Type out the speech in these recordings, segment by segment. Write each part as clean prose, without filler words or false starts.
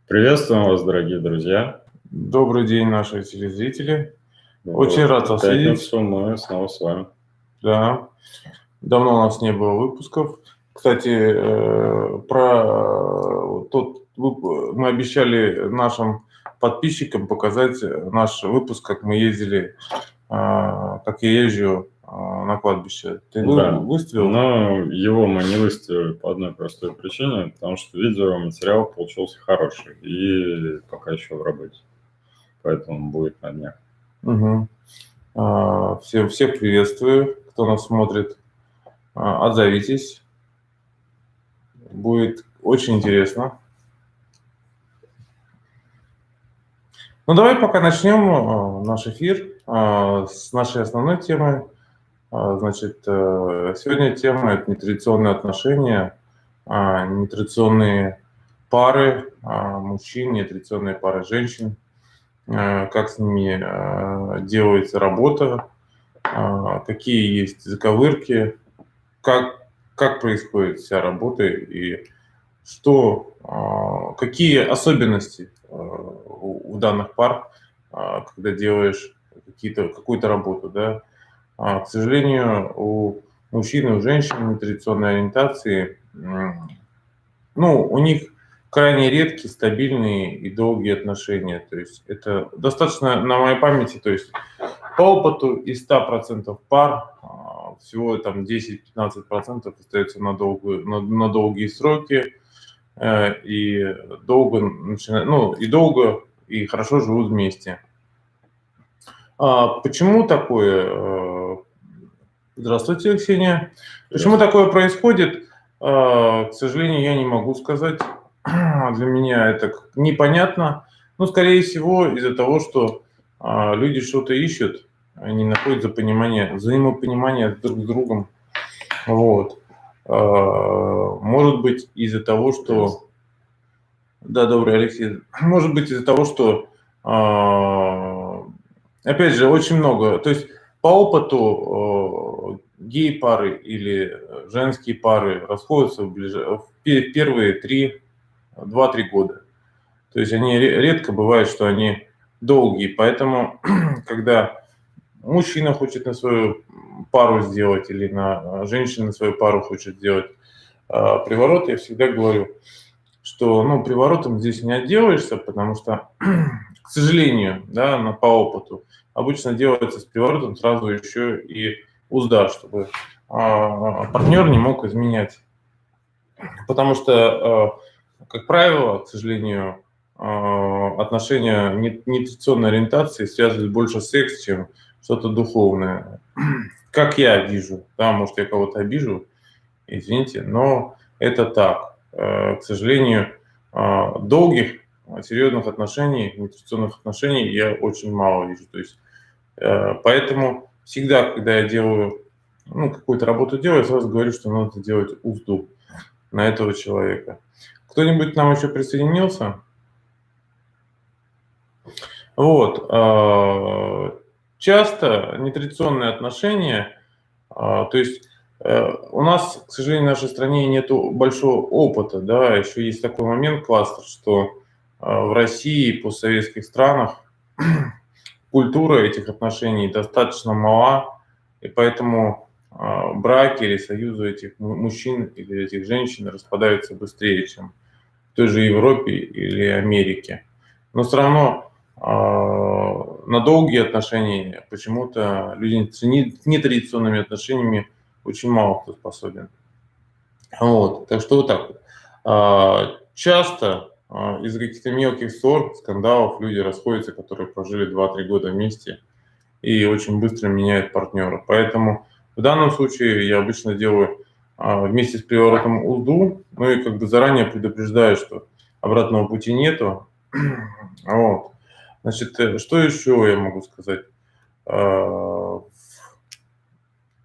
Приветствуем вас, дорогие друзья. Добрый день, наши телезрители. Вот, Очень рад в вас видеть. пятницу мы снова с вами. Да, давно у нас не было выпусков. Кстати, мы обещали нашим подписчикам показать наш выпуск, как мы ездили, как я езжу на кладбище. Ты Да, выставил? но его мы не выставили по одной простой причине, потому что видеоматериал получился хороший и пока еще в работе, поэтому будет на днях. Угу. Всех приветствую, кто нас смотрит. Отзовитесь. Будет очень интересно. Ну, давай пока начнем наш эфир с нашей основной темы. Значит, сегодня тема – это нетрадиционные отношения, нетрадиционные пары мужчин, нетрадиционные пары женщин, как с ними делается работа, какие есть заковырки, как происходит вся работа и какие особенности у данных пар, когда делаешь какую-то работу, да. К сожалению, у мужчин и у женщин нетрадиционной ориентации, ну, у них крайне редкие, стабильные и долгие отношения. То есть это достаточно на моей памяти, то есть по опыту из 100% пар всего там 10-15% остается на долгие сроки и долго и хорошо живут вместе. Почему такое? Здравствуйте, Ксения. Почему такое происходит? К сожалению, я не могу сказать. Для меня это непонятно. Но, скорее всего, из-за того, что люди что-то ищут, они находят взаимопонимание друг с другом. Вот. Может быть, из-за того, что... Да, добрый, Алексей. Может быть, из-за того, что, опять же, очень много. То есть по опыту гей-пары или женские пары расходятся в первые 2-3 года. То есть они редко бывает, что они долгие. Поэтому, когда мужчина хочет на свою пару сделать или женщина на свою пару хочет сделать приворот, я всегда говорю, что приворотом здесь не отделаешься, потому что, к сожалению, да, по опыту, обычно делается с приворотом сразу еще и узда, чтобы партнер не мог изменять. Потому что, как правило, к сожалению, отношения нетрадиционной ориентации связывают больше с сексом, чем что-то духовное. Как я вижу, да, может, я кого-то обижу, извините, но это так. К сожалению, долгих, серьезных отношений, нетрадиционных отношений я очень мало вижу. То есть, поэтому всегда, когда я делаю, какую-то работу делаю, я сразу говорю, что надо делать узду на этого человека. Кто-нибудь к нам еще присоединился? Вот. Часто нетрадиционные отношения, то есть у нас, к сожалению, в нашей стране нет большого опыта, да, еще есть такой момент, кластер, что в России и постсоветских странах культура этих отношений достаточно мала, и поэтому браки или союзы этих мужчин или этих женщин распадаются быстрее, чем в той же Европе или Америке. Но все равно на долгие отношения почему-то люди с нетрадиционными отношениями очень мало кто способен. Вот. Так что вот так вот. Часто из-за каких-то мелких ссор, скандалов люди расходятся, которые прожили 2-3 года вместе и очень быстро меняют партнера. Поэтому в данном случае я обычно делаю вместе с приворотом узду, ну и как бы заранее предупреждаю, что обратного пути нету. Вот. Значит, что еще я могу сказать?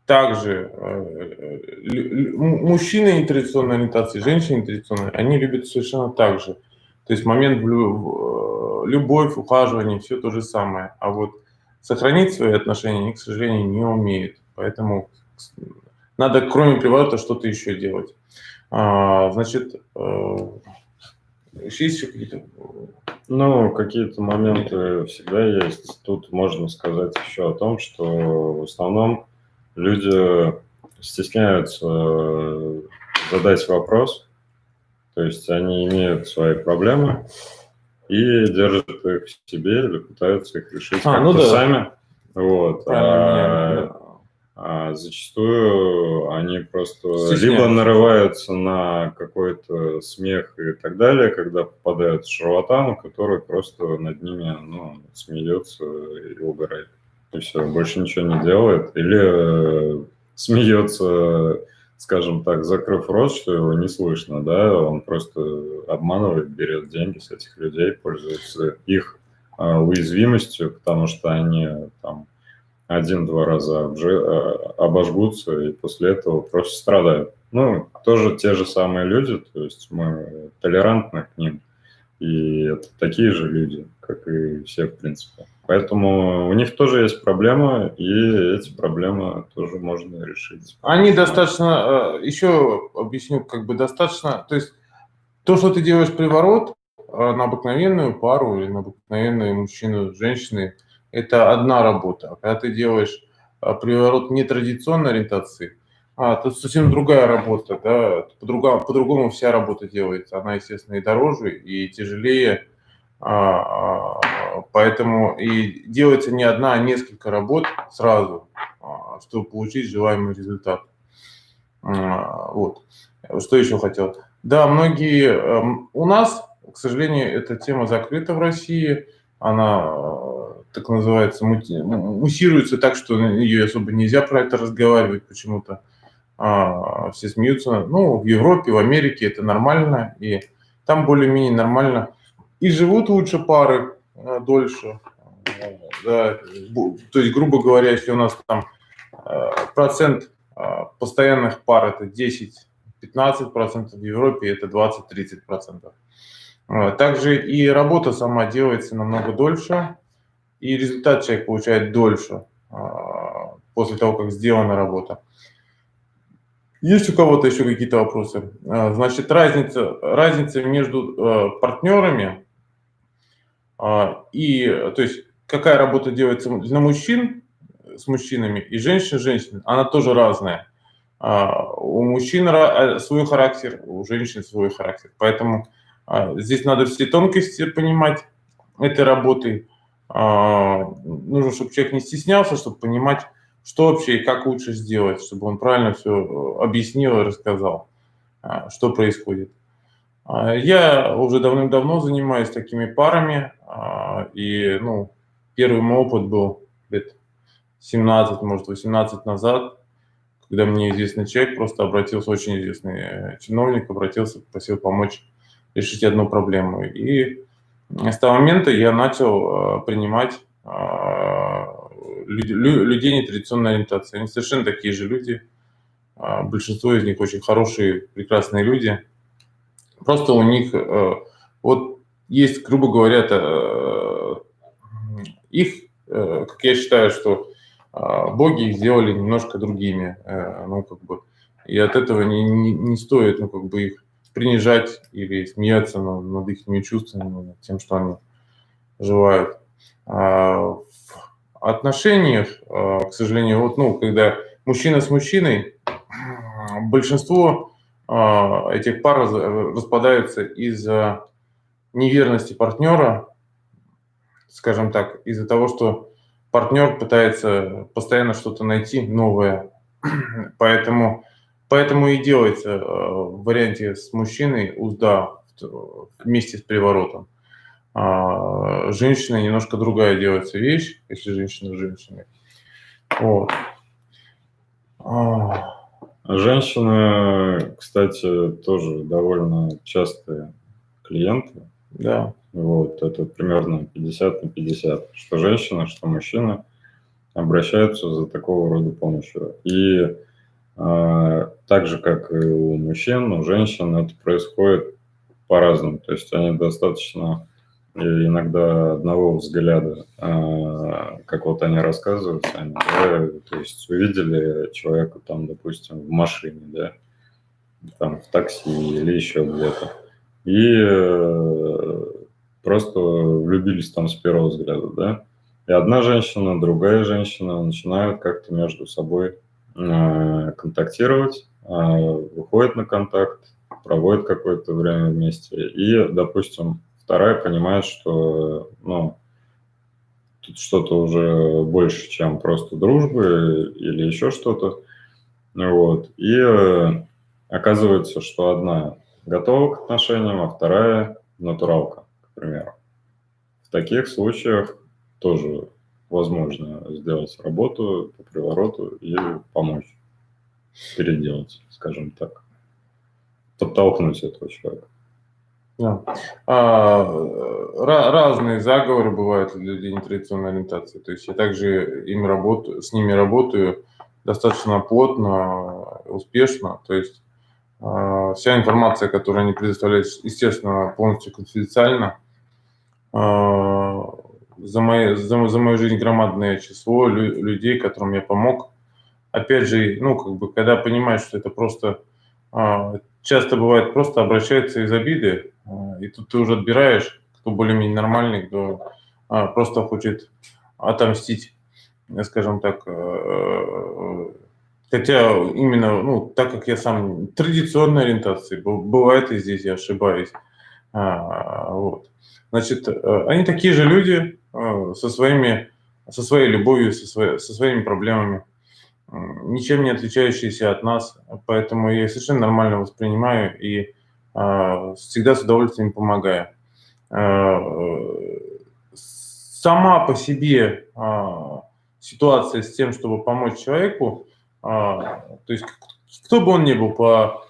Также мужчины нетрадиционной ориентации, женщины нетрадиционные, они любят совершенно так же. То есть момент любовь, ухаживание, все то же самое. А вот сохранить свои отношения они, к сожалению, не умеют. Поэтому надо, кроме приворота, что-то еще делать. Значит, Есть еще какие-то... Ну, какие-то моменты всегда есть. Тут можно сказать еще о том, что в основном люди стесняются задать вопрос, то есть они имеют свои проблемы и держат их в себе или пытаются их решить Ну как-то да, сами. Вот. правильно меня А зачастую они просто либо стесняются. нарываются на какой-то смех и так далее, когда попадают в шарлатана, который просто над ними, ну, смеется и угорает. И все, больше ничего не делает. Или смеется, скажем так, закрыв рот, что его не слышно, да, он просто обманывает, берет деньги с этих людей, пользуется их уязвимостью, потому что они там один-два раза обожгутся и после этого просто страдают. Ну, тоже те же самые люди, то есть мы толерантны к ним, и это такие же люди, как и все, в принципе. Поэтому у них тоже есть проблемы, и эти проблемы тоже можно решить. Они достаточно, еще объясню, как бы достаточно, то есть то, что ты делаешь приворот на обыкновенную пару или на обыкновенную мужчину с женщиной, это одна работа. А когда ты делаешь приворот нетрадиционной ориентации, это совсем другая работа, да, по-другому вся работа делается. Она, естественно, и дороже, и тяжелее, поэтому и делается не одна, а несколько работ сразу, чтобы получить желаемый результат. Вот. Что еще хотел? Да, многие... У нас, к сожалению, эта тема закрыта в России. Она, так называется, муссируется так, что ее особо нельзя про это разговаривать почему-то. Все смеются. Ну, в Европе, в Америке это нормально, и там более-менее нормально. И живут лучше пары дольше. Да. То есть, грубо говоря, если у нас там процент постоянных пар это 10-15%, в Европе это 20-30%. Также и работа сама делается намного дольше, и результат человек получает дольше после того, как сделана работа. Есть у кого-то еще какие-то вопросы? Значит, разница между партнерами и, то есть, какая работа делается для мужчин с мужчинами и женщин с женщинами, она тоже разная. У мужчин свой характер, у женщин свой характер. Поэтому здесь надо все тонкости понимать этой работы. Нужно, чтобы человек не стеснялся, чтобы понимать, что вообще и как лучше сделать, чтобы он правильно все объяснил и рассказал, что происходит. Я уже давным-давно занимаюсь такими парами, и первый мой опыт был лет 17, может, 18 назад, когда мне известный человек просто обратился, очень известный чиновник, обратился, просил помочь решить одну проблему. И с того момента я начал принимать людей нетрадиционной ориентации. Они совершенно такие же люди. Большинство из них очень хорошие, прекрасные люди. Просто у них вот есть, грубо говоря, их, как я считаю, что боги их сделали немножко другими, и от этого не стоит, их принижать или смеяться над их чувствами, над тем, что они желают. В отношениях, к сожалению, когда мужчина с мужчиной, большинство этих пар распадаются из-за неверности партнера, скажем так, из-за того, что партнер пытается постоянно что-то найти новое. Поэтому и делается в варианте с мужчиной узда вместе с приворотом. Женщина немножко другая делается вещь, если женщина с женщиной. Вот. Женщины, кстати, тоже довольно частые клиенты. Да. Вот, это примерно 50 на 50. Что женщина, что мужчина обращаются за такого рода помощью. И так же, как и у мужчин, у женщин это происходит по-разному. То есть они достаточно иногда одного взгляда, как вот они рассказывают сами, да, то есть увидели человека там, допустим, в машине, да, там в такси или еще где-то. и просто влюбились там с первого взгляда, да. И одна женщина, другая женщина начинают как-то между собой контактировать, выходят на контакт, проводят какое-то время вместе, и, допустим, вторая понимает, что, ну, тут что-то уже больше, чем просто дружбы или еще что-то. Вот. И оказывается, что одна готова к отношениям, а вторая натуралка, к примеру. В таких случаях тоже возможно сделать работу по привороту и помочь переделать, скажем так, подтолкнуть этого человека. Да. Разные заговоры бывают для людей нетрадиционной ориентации. То есть я также с ними работаю достаточно плотно, успешно. То есть вся информация, которую они предоставляют, естественно, полностью конфиденциальна. За мою жизнь громадное число людей, которым я помог. Опять же, ну, как бы, когда понимаешь, что это просто часто бывает, просто обращаются из обиды, и тут ты уже отбираешь, кто более-менее нормальный, кто просто хочет отомстить, скажем так. Хотя именно, ну, так как я сам традиционной ориентации, бывает и здесь я ошибаюсь. Вот. Значит, они такие же люди со своей любовью, со своими проблемами, ничем не отличающиеся от нас, поэтому я их совершенно нормально воспринимаю и всегда с удовольствием помогаю. Сама по себе ситуация с тем, чтобы помочь человеку, то есть кто бы он ни был по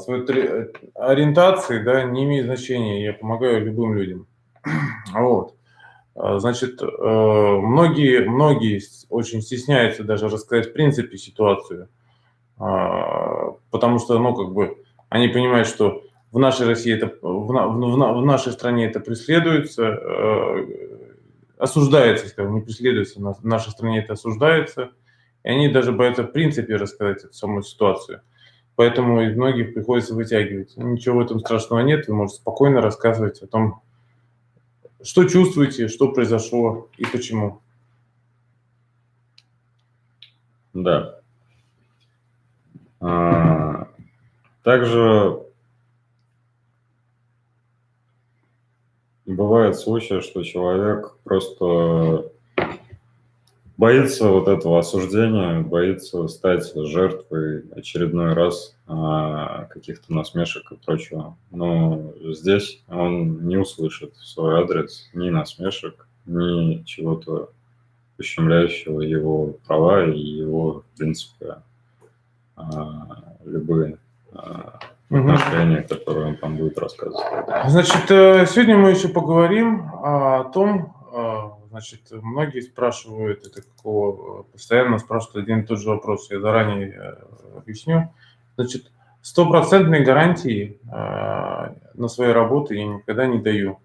своей ориентации, да, не имеет значения, я помогаю любым людям. Вот. Значит, многие очень стесняются даже рассказать в принципе ситуацию, потому что, ну, как бы, они понимают, что в нашей России в нашей стране это преследуется, осуждается, скажем, не преследуется, в нашей стране это осуждается, и они даже боятся в принципе рассказать эту самую ситуацию. Поэтому из многих приходится вытягивать. Ничего в этом страшного нет, вы можете спокойно рассказывать о том, что чувствуете, что произошло и почему. Да. Также бывает случаи, что человек просто боится вот этого осуждения, боится стать жертвой очередной раз каких-то насмешек и прочего. Но здесь он не услышит в свой адрес ни насмешек, ни чего-то ущемляющего его права и его, в принципе, любые отношения, которые он там будет рассказывать. Значит, сегодня мы еще поговорим о том, значит, многие спрашивают, это какого, постоянно спрашивают один и тот же вопрос, я заранее объясню. Значит, стопроцентной гарантии на своей работе я никогда не даю.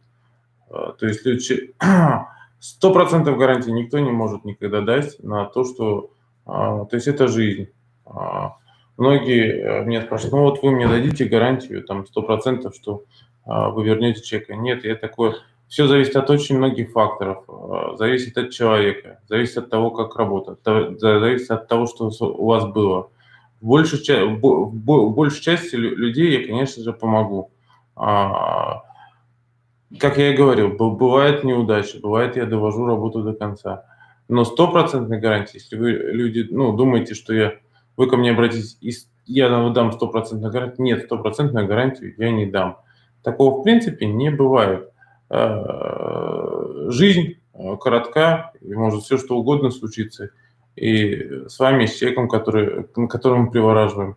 То есть 100% гарантии никто не может никогда дать на то, что, то есть это жизнь. Многие меня спрашивают, ну вот вы мне дадите гарантию, там 100%, что вы вернете человека. Нет, я такое. Все зависит от очень многих факторов. Зависит от человека, зависит от того, как работает, зависит от того, что у вас было. В большей части людей я, конечно же, помогу. Как я и говорил, бывает неудача, бывает я довожу работу до конца. Но стопроцентной гарантии, если вы, люди, ну, думаете, что вы ко мне обратитесь, и я вам дам стопроцентную гарантию, нет, стопроцентную гарантию я не дам. Такого в принципе не бывает. Жизнь коротка, и может все что угодно случиться. И с вами, с человеком, которого мы привораживаем,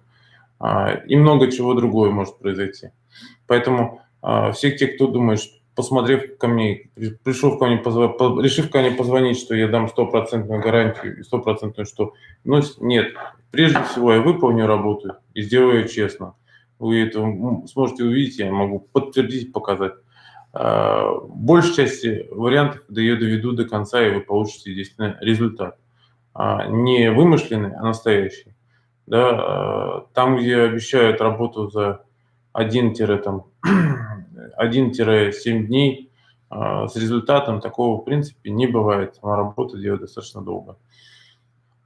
и много чего другое может произойти. Поэтому все те, кто думает, посмотрев ко мне, решив ко мне позвонить, что я дам стопроцентную гарантию и стопроцентную, что... Но нет, прежде всего я выполню работу и сделаю ее честно. Вы это сможете увидеть, я могу подтвердить, показать. Большей части вариантов, когда я доведу до конца, и вы получите действительно результат. Не вымышленный, а настоящий. Да, там, где обещают работу за 1-2 1-7 дней с результатом. Такого, в принципе, не бывает. Сама работа делает достаточно долго.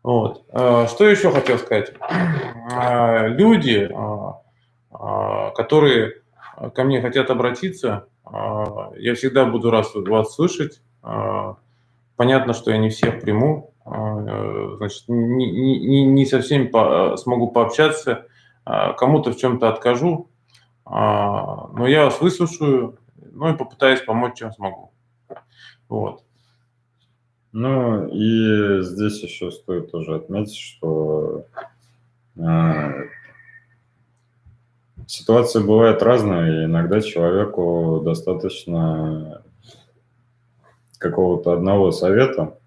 Вот. Что еще хотел сказать? Люди, которые ко мне хотят обратиться, я всегда буду рад вас слышать. Понятно, что я не всех приму, значит, не со всеми смогу пообщаться, кому-то в чем-то откажу, но я вас выслушаю, ну и попытаюсь помочь, чем смогу. Вот. Ну и здесь еще стоит тоже отметить, что ситуации бывают разные, и иногда человеку достаточно какого-то одного совета,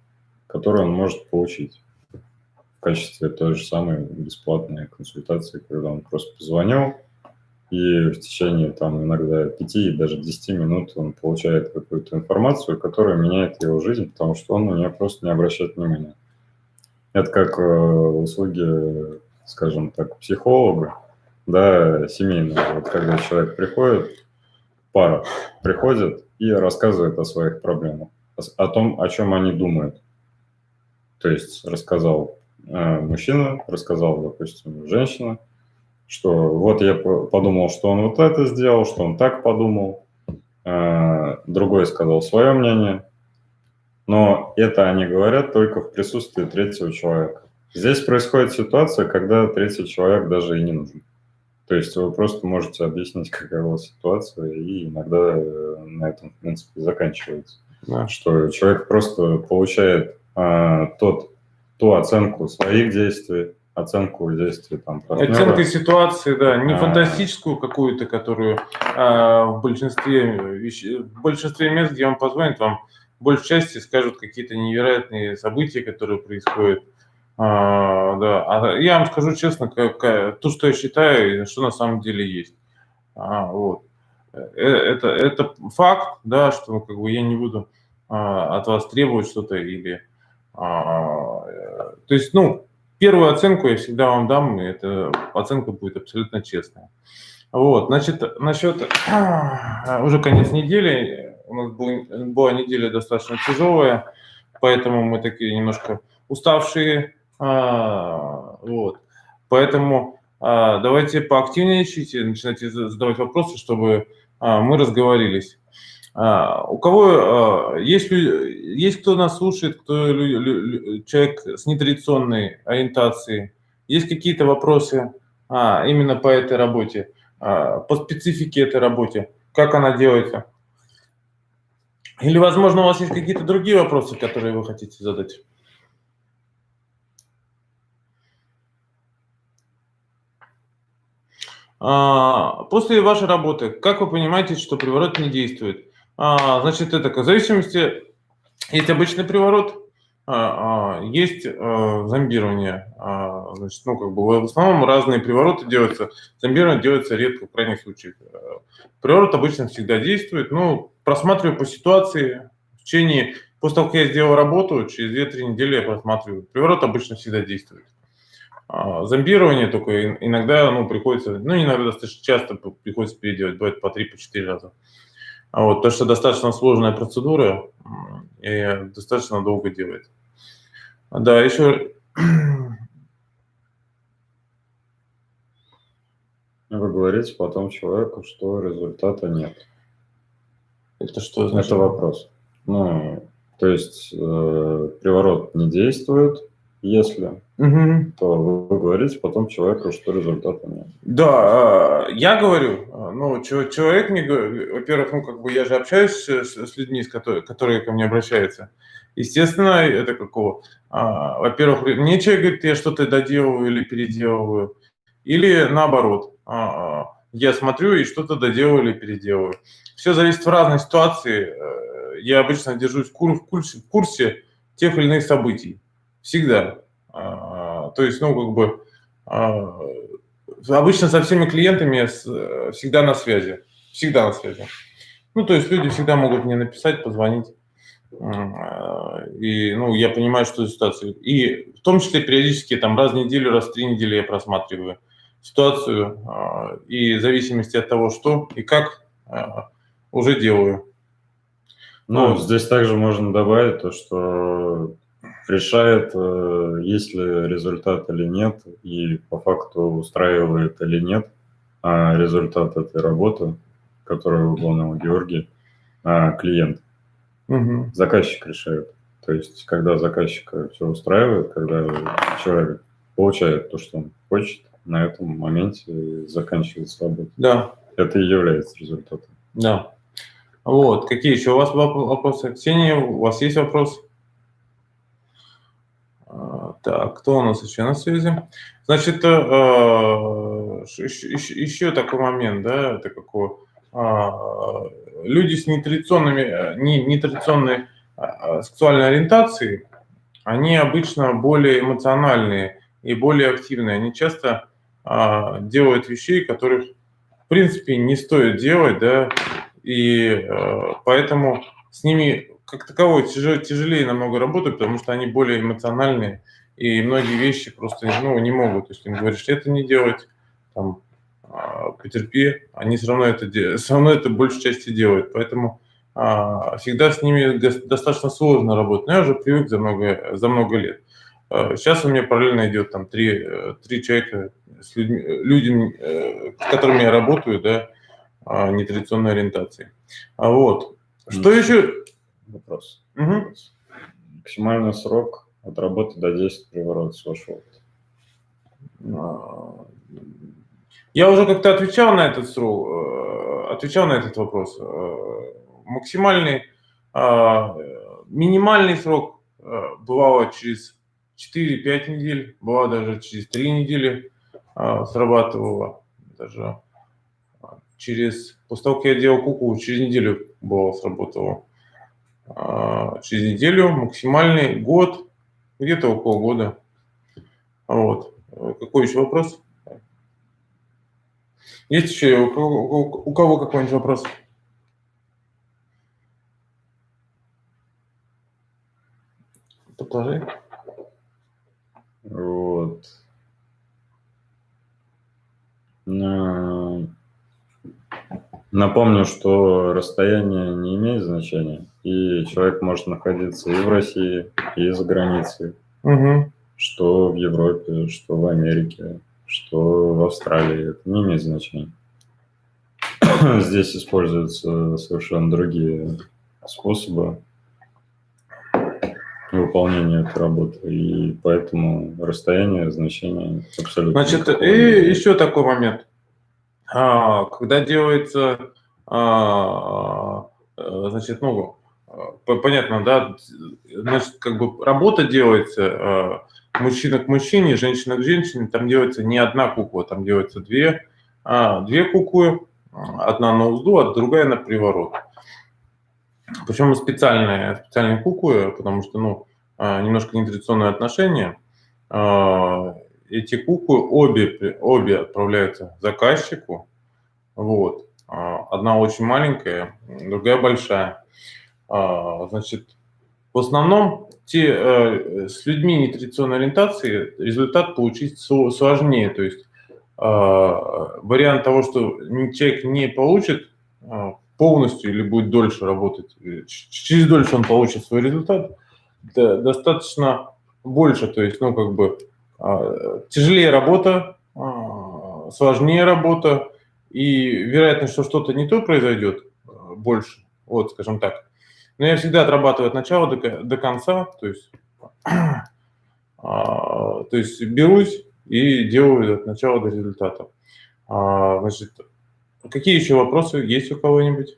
который он может получить в качестве той же самой бесплатной консультации, когда он просто позвонил, и в течение там иногда 5 и даже 10 минут он получает какую-то информацию, которая меняет его жизнь, потому что он на нее просто не обращает внимания. Это как услуги, скажем так, психолога, да, семейного. Вот когда человек приходит, пара приходит и рассказывает о своих проблемах, о том, о чем они думают. То есть рассказал мужчина, рассказал, допустим, женщина, что вот я подумал, что он вот это сделал, что он так подумал. Другой сказал свое мнение. Но это они говорят только в присутствии третьего человека. Здесь происходит ситуация, когда третий человек даже и не нужен. То есть вы просто можете объяснить, какова ситуация, и иногда на этом, в принципе, заканчивается. Да. Что человек просто получает ту оценку своих действий, оценку действий там, партнера. Оценка ситуации, да, не фантастическую какую-то, которую в большинстве мест, где вам позвонят, вам в большей части скажут какие-то невероятные события, которые происходят. Да. А я вам скажу честно, то, что я считаю, и что на самом деле есть. Вот. Это факт, да, что как бы я не буду от вас требовать что-то или... То есть, первую оценку я всегда вам дам, и эта оценка будет абсолютно честная. Вот, значит, насчет уже конец недели, у нас была неделя достаточно тяжелая, поэтому мы такие немножко уставшие, вот, поэтому давайте поактивничайте, начинайте задавать вопросы, чтобы мы разговорились. У кого есть кто нас слушает, кто человек с нетрадиционной ориентацией, есть какие-то вопросы именно по этой работе, по специфике этой работе, как она делается? Или, возможно, у вас есть какие-то другие вопросы, которые вы хотите задать? После вашей работы, как вы понимаете, что приворот не действует? Значит, это в зависимости, есть обычный приворот, есть зомбирование. Значит, в основном разные привороты делаются. Зомбирование делается редко, в крайних случаях. Приворот обычно всегда действует. Просматриваю по ситуации. После того, как я сделал работу, через 2-3 недели я просматриваю. Приворот обычно всегда действует. Зомбирование только иногда, приходится, иногда достаточно часто приходится переделать, бывает по 3-4 раза. То, что достаточно сложная процедура и достаточно долго делает. Да, еще... Вы говорите потом человеку, что результата нет. Это что значит? Это вопрос. То есть приворот не действует, если, то вы говорите потом человеку, что результата нет. Да, я говорю, человек мне говорит, во-первых, я же общаюсь с людьми, которые ко мне обращаются. Естественно, это какого? Во-первых, мне человек говорит, я что-то доделываю или переделываю, или наоборот, я смотрю и что-то доделываю или переделываю. Все зависит в разной ситуации. Я обычно держусь в курсе тех или иных событий. Всегда. То есть, обычно со всеми клиентами я всегда на связи. Всегда на связи. То есть люди всегда могут мне написать, позвонить. И, я понимаю, что за ситуация. И в том числе периодически, раз в неделю, раз в 3 недели я просматриваю ситуацию. И в зависимости от того, что и как, уже делаю. Ну, Вот. здесь также можно добавить то, что решает, есть ли результат или нет, и по факту устраивает или нет результат этой работы, которую выполнил Георгий, клиент. Мгм. Заказчик решает. То есть, когда заказчика все устраивает, когда человек получает то, что он хочет, на этом моменте заканчивается работа. Да, Это и является результатом. да. Вот. Какие еще у вас вопросы? Ксения, у вас есть вопрос? Так, кто у нас еще на связи? Значит, еще такой момент, да, это какой, люди с нетрадиционной сексуальной ориентацией, они обычно более эмоциональные и более активные. Они часто делают вещей, которых в принципе не стоит делать, да, и поэтому с ними как таковой тяжелее намного работать, потому что они более эмоциональные, и многие вещи просто ну, не могут. То есть им говоришь, это не делать, там, потерпи, они все равно все равно это большей части делают. Поэтому всегда с ними достаточно сложно работать. Но я уже привык за много лет. Сейчас у меня параллельно идет там три человека людьми, с которыми я работаю, да, нетрадиционной ориентации. Вот. Что еще? Вопрос. Мгм. Максимальный срок от работы до 10 приворотов с вашего опыта. Я уже как-то отвечал на этот вопрос. Максимальный, минимальный срок бывало через 4-5 недель, бывало даже через 3 недели срабатывало. Даже после того, как я делал куклу, через неделю бывало сработало. Через неделю, максимальный год, где-то около года. Вот. Какой еще вопрос? Есть еще у кого какой-нибудь вопрос? Продолжай. Вот. Напомню, что расстояние не имеет значения, и человек может находиться и в России, и за границей, Угу. что в Европе, что в Америке, что в Австралии. Это не имеет значения. Здесь используются совершенно другие способы выполнения этой работы, и поэтому расстояние, значение абсолютно Значит, никакого и не имеет. еще такой момент. Когда делается, значит, ну, понятно, да, значит, как бы работа делается мужчина к мужчине, женщина к женщине, там делается не одна кукла, там делается две куклы, одна на узду, а другая на приворот. Причем специальные куклы, потому что, ну, немножко нетрадиционные отношения. Эти куклы обе отправляются заказчику. Вот. Одна очень маленькая, другая большая. Значит, в основном с людьми нетрадиционной ориентации результат получить сложнее. То есть вариант того, что человек не получит полностью или будет дольше работать, через дольше он получит свой результат, достаточно больше. То есть, ну, как бы тяжелее работа, сложнее работа, и вероятность, что что-то не то произойдет, больше. Вот, скажем так. Но я всегда отрабатываю от начала до конца, то есть берусь и делаю от начала до результата. Значит, какие еще вопросы есть у кого-нибудь?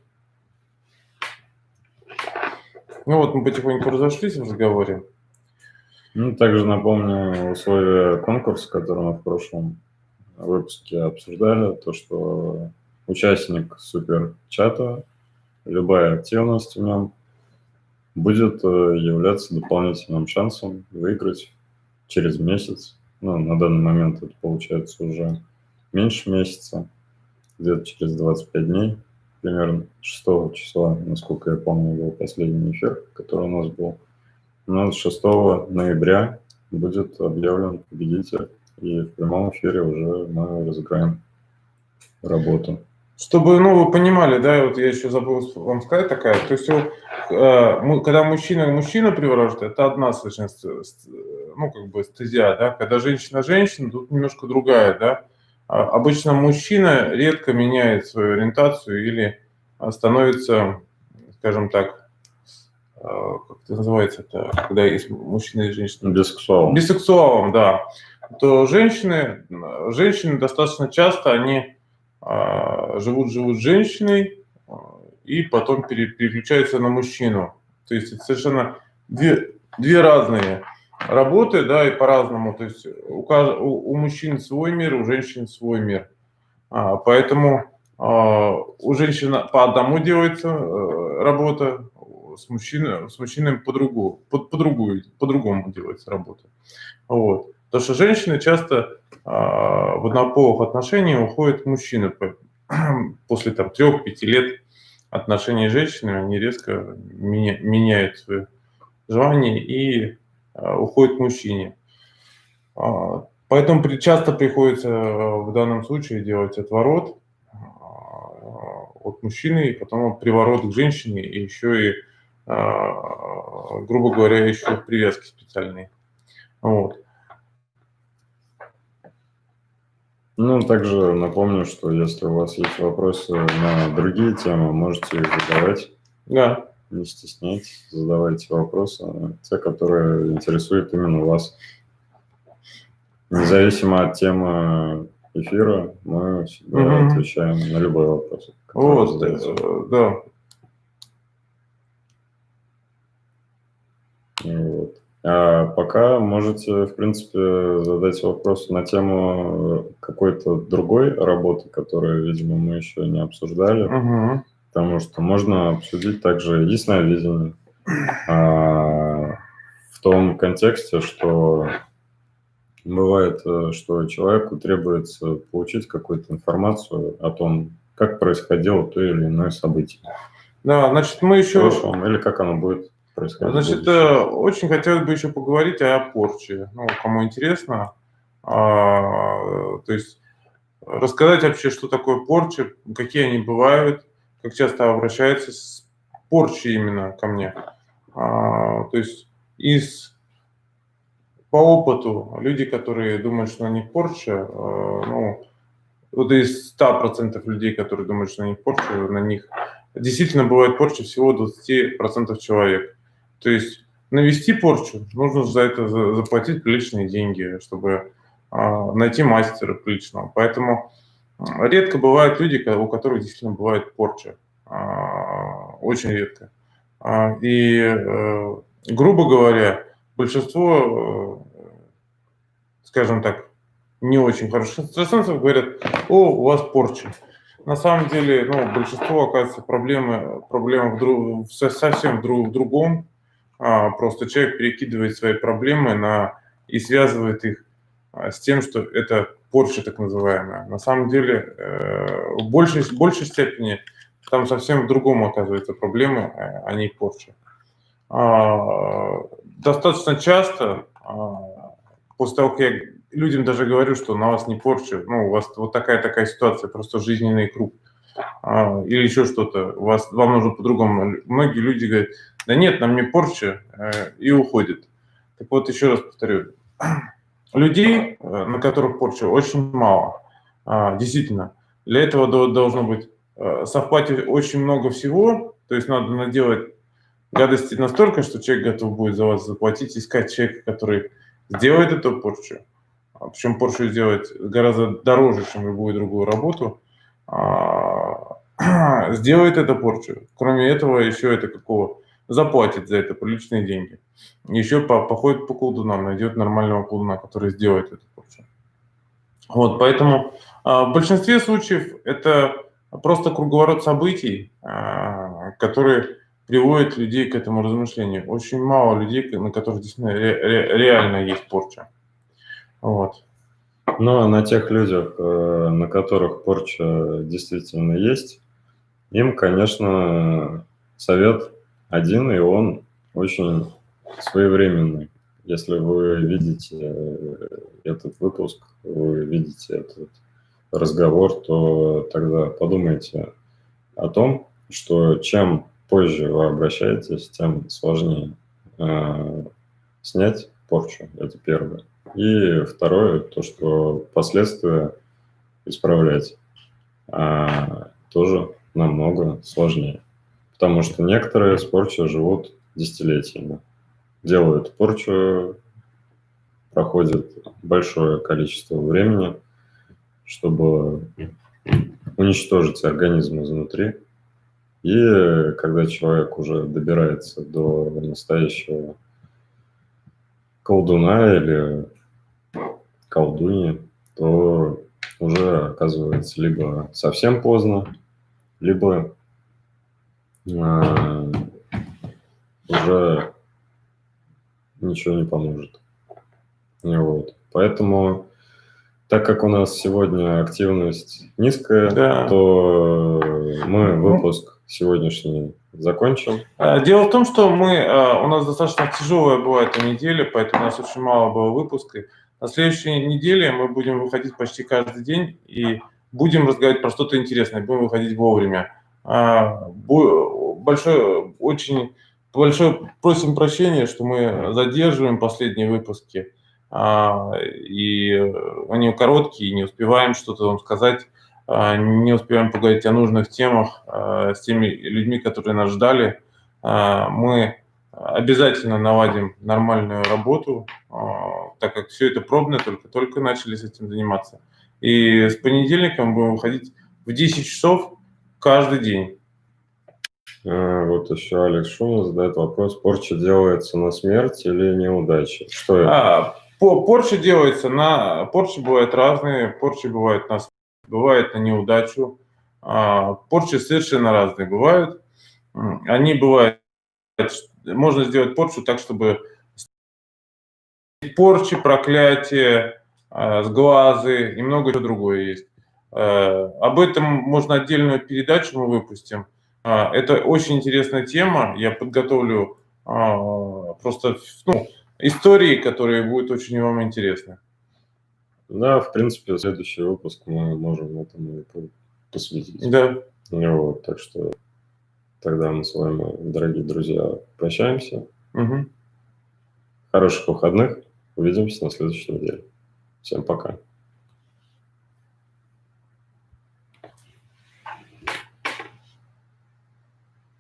Ну вот мы потихоньку разошлись в разговоре. Ну, также напомню условия конкурса, который мы в прошлом выпуске обсуждали, то, что участник суперчата, любая активность в нем будет являться дополнительным шансом выиграть через месяц. Ну, на данный момент это получается уже меньше месяца, где-то через 25 дней, примерно 6 числа, насколько я помню, был последний эфир, который у нас был. Но с 6 ноября будет объявлен победитель, и в прямом эфире уже мы разыграем работу. Чтобы, ну, вы понимали, да, вот я еще забыл вам сказать такая, то есть, когда мужчина приворожит, это одна совершенно, ну, как бы стезя, да, когда женщина, тут немножко другая, да. Обычно мужчина редко меняет свою ориентацию или становится, скажем так, как это называется, это, когда есть мужчина и женщина? Бисексуал. Бисексуалом, да. То женщины достаточно часто, они живут с женщиной и потом переключаются на мужчину. То есть это совершенно две разные работы, да, и по-разному. То есть у мужчин свой мир, у женщин свой мир. Поэтому у женщин по одному делается работа, с мужчинами по-другому делается работа. Вот. Потому что женщины часто в однополых отношениях уходят мужчины после там 3-5 лет отношений с женщинами, они резко меняют свои желания и уходят к мужчине. Поэтому часто приходится в данном случае делать отворот от мужчины, и потом приворот к женщине, и еще и, грубо говоря, еще привязки специальные. Вот. Ну, также напомню, что если у вас есть вопросы на другие темы, можете их задавать. Да. Не стесняйтесь, задавайте вопросы, те, которые интересуют именно вас. Независимо от темы эфира, мы всегда отвечаем на любой вопрос. Вот, да. Вот. А пока можете, в принципе, задать вопрос на тему какой-то другой работы, которую, видимо, мы еще не обсуждали, потому что можно обсудить также ясновидение в том контексте, что бывает, что человеку требуется получить какую-то информацию о том, как происходило то или иное событие. Да, значит, мы еще... Или как оно будет происходить. Значит, очень хотелось бы еще поговорить о порче. Ну, кому интересно. То есть рассказать вообще, что такое порча, какие они бывают, как часто обращаются с порчей именно ко мне. То есть по опыту люди, которые думают, что на них порча, ну, вот из 100% людей, которые думают, что на них порча, на них действительно бывает порча всего 20% человек. То есть навести порчу, нужно за это заплатить приличные деньги, чтобы найти мастера приличного. Поэтому редко бывают люди, у которых действительно бывает порча. Очень редко. И, грубо говоря, большинство, скажем так, не очень хороших экстрасенсов говорят: о, у вас порча. На самом деле, ну, большинство, оказывается, проблема совсем в другом. Просто человек перекидывает свои проблемы и связывает их с тем, что это порча так называемая. На самом деле, в большей степени там совсем в другом оказываются проблемы, а не порча. Достаточно часто, после того, как я людям даже говорю, что на вас не порча, ну, у вас вот такая ситуация, просто жизненный круг, или еще что-то, вам нужно по-другому. Многие люди говорят: да нет, на мне порча, и уходят. Так вот, еще раз повторю, людей, на которых порча, очень мало. Действительно, для этого должно быть совпать очень много всего, то есть надо наделать гадости настолько, что человек готов будет за вас заплатить, искать человека, который сделает эту порчу. Причем порчу сделать гораздо дороже, чем любую другую работу. Сделает эту порчу. Кроме этого, еще это заплатит за это приличные деньги. Еще походит по колдунам, найдет нормального колдуна, который сделает эту порчу. Вот, поэтому в большинстве случаев это просто круговорот событий, которые приводят людей к этому размышлению. Очень мало людей, на которых действительно реально есть порча. Вот. Но на тех людях, на которых порча действительно есть, им, конечно, совет один, и он очень своевременный. Если вы видите этот выпуск, вы видите этот разговор, то тогда подумайте о том, что чем позже вы обращаетесь, тем сложнее снять порчу, это первое. И второе, то, что последствия исправлять тоже намного сложнее. Потому что некоторые с порчей живут десятилетиями. Делают порчу, проходит большое количество времени, чтобы уничтожить организм изнутри. И когда человек уже добирается до настоящего колдуна или колдуньи, то уже оказывается либо совсем поздно, либо уже ничего не поможет. Вот. Поэтому, так как у нас сегодня активность низкая, Да. то мы выпуск сегодняшний закончим. Дело в том, что у нас достаточно тяжелая бывает неделя, поэтому у нас очень мало было выпусков. На следующей неделе мы будем выходить почти каждый день и будем разговаривать про что-то интересное, будем выходить вовремя. Очень большое просим прощения, что мы задерживаем последние выпуски, и они короткие, не успеваем что-то вам сказать, не успеваем поговорить о нужных темах с теми людьми, которые нас ждали. Мы обязательно наладим нормальную работу, так как все это пробно, только начали с этим заниматься. И с понедельника мы будем выходить в 10 часов каждый день. Вот еще Алекс Шумов задает вопрос: порча делается на смерть или неудачи? Что это? Порча бывают разные, порчи бывают на смерть, бывает на неудачу. Порчи совершенно разные бывают. Они бывают, можно сделать порчу так, чтобы порчи, проклятия, сглазы и много чего другое есть. Об этом можно отдельную передачу мы выпустим. Это очень интересная тема. Я подготовлю просто истории, которые будут очень вам интересны. Да, в принципе, следующий выпуск мы можем этому посвятить. Да. Вот, так что тогда мы с вами, дорогие друзья, прощаемся. Угу. Хороших выходных. Увидимся на следующей неделе. Всем пока.